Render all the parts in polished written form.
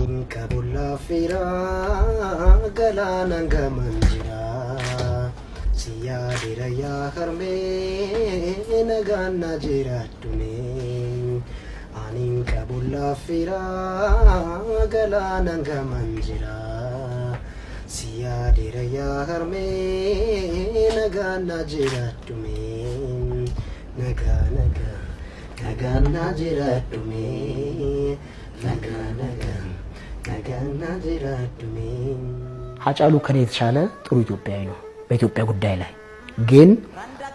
kabulla fira galana gamanjira siya diraya harme nagana jiratune anin kabulla fira galana gamanjira siya diraya harme nagana jiratune nagana jiratune ሀጫሉ ከኔ የተሻለ ጥሩ ኢትዮጵያዊ ነው። በኢትዮጵያ ጉዳይ ላይ ግን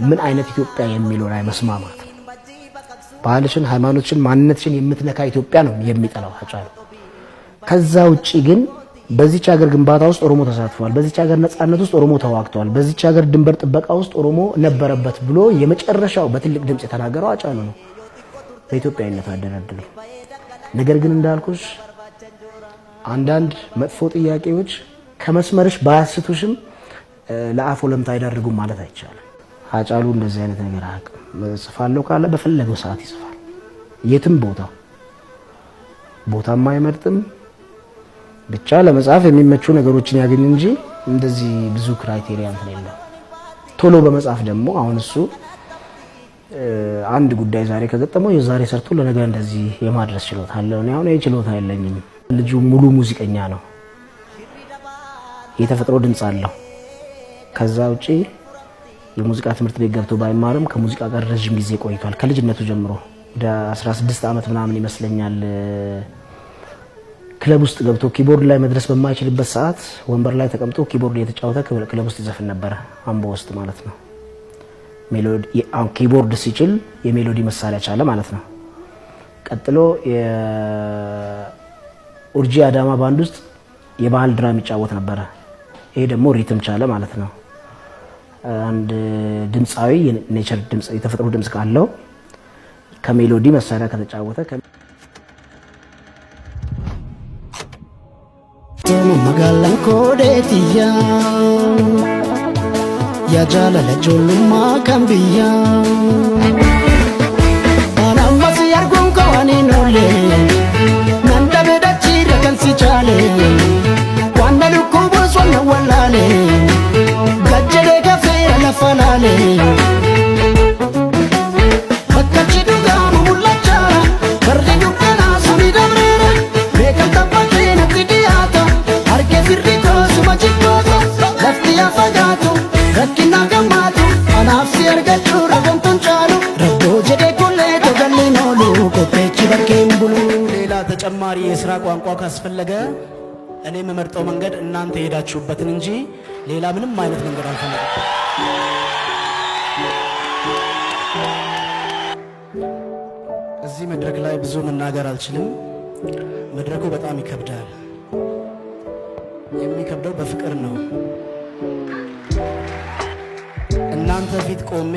ምን አይነት ኢትዮጵያ የሚለው ላይ መስማማት ባህልሽን፣ ሃይማኖትሽን፣ ማንነትሽን የምትነካ ኢትዮጵያ ነው የሚጠላው ሀጫሉ። ከዛ ውጪ ግን በዚች ሀገር ግንባታ ውስጥ ኦሮሞ ተሳትፏል፣ በዚች ሀገር ነጻነት ውስጥ ኦሮሞ ተዋግቷል፣ በዚች ሀገር ድንበር ጥበቃ ውስጥ ኦሮሞ ነበረበት ብሎ የመጨረሻው በትልቅ ድምጽ የተናገረው ሀጫሉ ነው። በኢትዮጵያዊነት አደረደለ። ነገር ግን እንዳልኩሽ አንዳንድ መጥፎ ጥያቄዎች ከመስመርሽ ባያስቱሽም ለአፎ ለምታ አይዳርጉም ማለት አይቻልም። ሀጫሉ እንደዚህ አይነት ነገር አያውቅም። ጽፋለሁ ካለ በፈለገው ሰዓት ይጽፋል። የትም ቦታም አይመርጥም። ብቻ ለመጻፍ የሚመቹ ነገሮችን ያገኝ እንጂ እንደዚህ ብዙ ክራይቴሪያ የለም። ቶሎ በመጻፍ ደግሞ አሁን እሱ አንድ ጉዳይ ዛሬ ከገጠመው የዛሬ ሰርቶ ለነገ እንደዚህ የማድረስ ችሎታ አለው። እኔ አሁን ችሎታ የለኝም። ልጁ ሙሉ ሙዚቀኛ ነው። የተፈጥሮ ድምጽ አለው። ከዛ ውጪ የሙዚቃ ትምህርት ቤት ገብቶ ባይማርም ከሙዚቃ ጋር ረጅም ጊዜ ቆይቷል። ከልጅነቱ ጀምሮ ወደ 16 ዓመት ምናምን ይመስለኛል ክለብ ውስጥ ገብቶ ኪቦርድ ላይ መድረስ በማይችልበት ሰዓት ወንበር ላይ ተቀምጦ ኪቦርድ እየተጫወተ ክለብ ውስጥ ይዘፍን ነበር። አምቦ ውስጥ ማለት ነው። ሜሎዲ ኪቦርድ ሲችል የሜሎዲ መሳሪያ ቻለ ማለት ነው። ቀጥሎ የኡርጂ አዳማ ባንድ ውስጥ የባህል ድራም ይጫወት ነበር። ይሄ ደግሞ ሪትም ቻለ ማለት ነው። አንድ ድምጻዊ የኔቸር ድምጽ የተፈጥሮ ድምጽ ካለው ከሜሎዲ መሳሪያ ከተጫወተ magalan kodetiya ya jala la joluma kambiya ana masi argun ko ani nole nanda bedachi rakan si chale wanda lukubu sonna walale gajjere gafe la falale bakkachi duga mulacha barri dukana sumi damrera bekal tapate nakidiyata arke firriko sumachiko lafti afagato rakina gamatu anafsi argachu ragonton chalu rabbo jede kolle to gallinolu kopechi bakembulu ሌላ ተጨማሪ የሥራ ቋንቋ ካስፈለገ እኔ መመርጠው መንገድ እናንተ ሄዳችሁበትን እንጂ ሌላ ምንም አይነት መንገድ አልፈልግም። እዚህ መድረክ ላይ ብዙ መናገር አልችልም። መድረኩ በጣም ይከብዳል። የሚከብደው በፍቅር ነው። እናንተ ፊት ቆሜ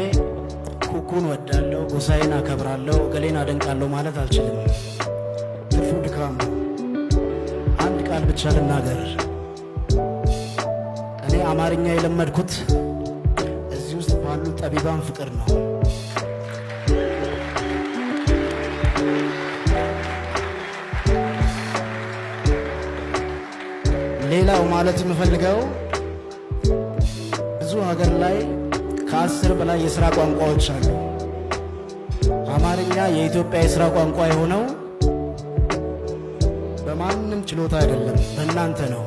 ኩኩን ወዳለሁ፣ ጎሳዬን አከብራለሁ፣ ገሌን አደንቃለሁ ማለት አልችልም። ትርፉ ድካም ነው። አንድ ቃል ብቻ ልናገር። እኔ አማርኛ የለመድኩት እዚህ ውስጥ ባሉ ጠቢባን ፍቅር ነው። ሌላው ማለት የምፈልገው ብዙ ሀገር ላይ ከ10 በላይ የሥራ ቋንቋዎች አሉ። አማርኛ የኢትዮጵያ የሥራ ቋንቋ የሆነው በማንም ችሎታ አይደለም፣ በእናንተ ነው።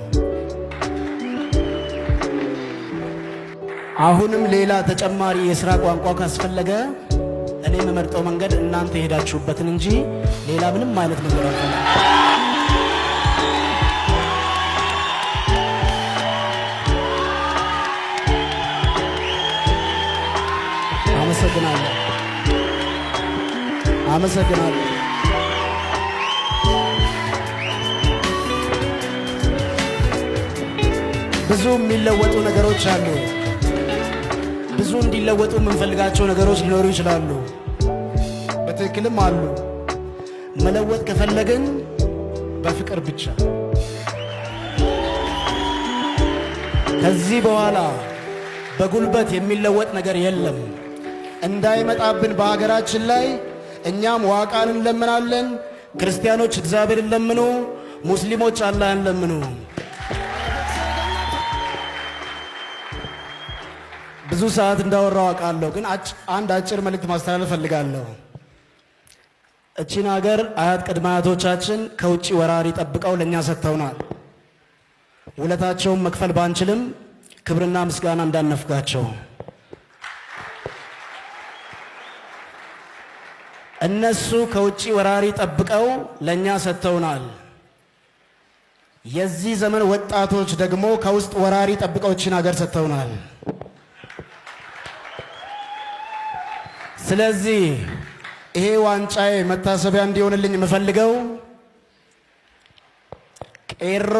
አሁንም ሌላ ተጨማሪ የሥራ ቋንቋ ካስፈለገ እኔ የምመርጠው መንገድ እናንተ ሄዳችሁበትን እንጂ ሌላ ምንም አይነት መንገድ አልፈልግም። አመሰግናለሁ። ብዙ የሚለወጡ ነገሮች አሉ። ብዙ እንዲለወጡ የምንፈልጋቸው ነገሮች ሊኖሩ ይችላሉ። በትክክልም አሉ። መለወጥ ከፈለግን በፍቅር ብቻ። ከዚህ በኋላ በጉልበት የሚለወጥ ነገር የለም። እንዳይመጣብን በሀገራችን ላይ እኛም ዋቃን እንለምናለን። ክርስቲያኖች እግዚአብሔርን ለምኑ፣ ሙስሊሞች አላህን ለምኑ። ብዙ ሰዓት እንዳወራው አውቃለሁ፣ ግን አንድ አጭር መልእክት ማስተላለፍ ፈልጋለሁ። እቺን ሀገር አያት ቅድመ አያቶቻችን ከውጪ ወራሪ ጠብቀው ለኛ ሰጥተውናል። ውለታቸውን መክፈል ባንችልም ክብርና ምስጋና እንዳነፍጋቸው። እነሱ ከውጪ ወራሪ ጠብቀው ለኛ ሰጥተውናል። የዚህ ዘመን ወጣቶች ደግሞ ከውስጥ ወራሪ ጠብቀው እቺን ሀገር ሰጥተውናል። ስለዚህ ይሄ ዋንጫዬ መታሰቢያ እንዲሆንልኝ የምፈልገው ቄሮ፣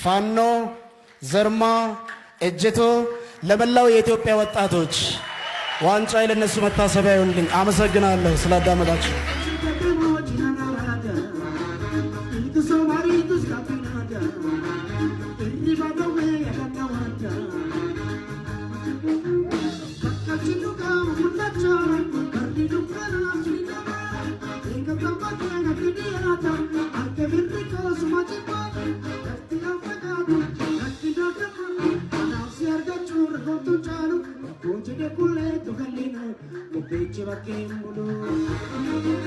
ፋኖ፣ ዘርማ፣ እጀቶ ለመላው የኢትዮጵያ ወጣቶች ዋንጫዬ ለነሱ መታሰቢያ ይሆንልኝ። አመሰግናለሁ ስላዳመጣችሁ። Kulle tu kallina, kupichi bakin bulu.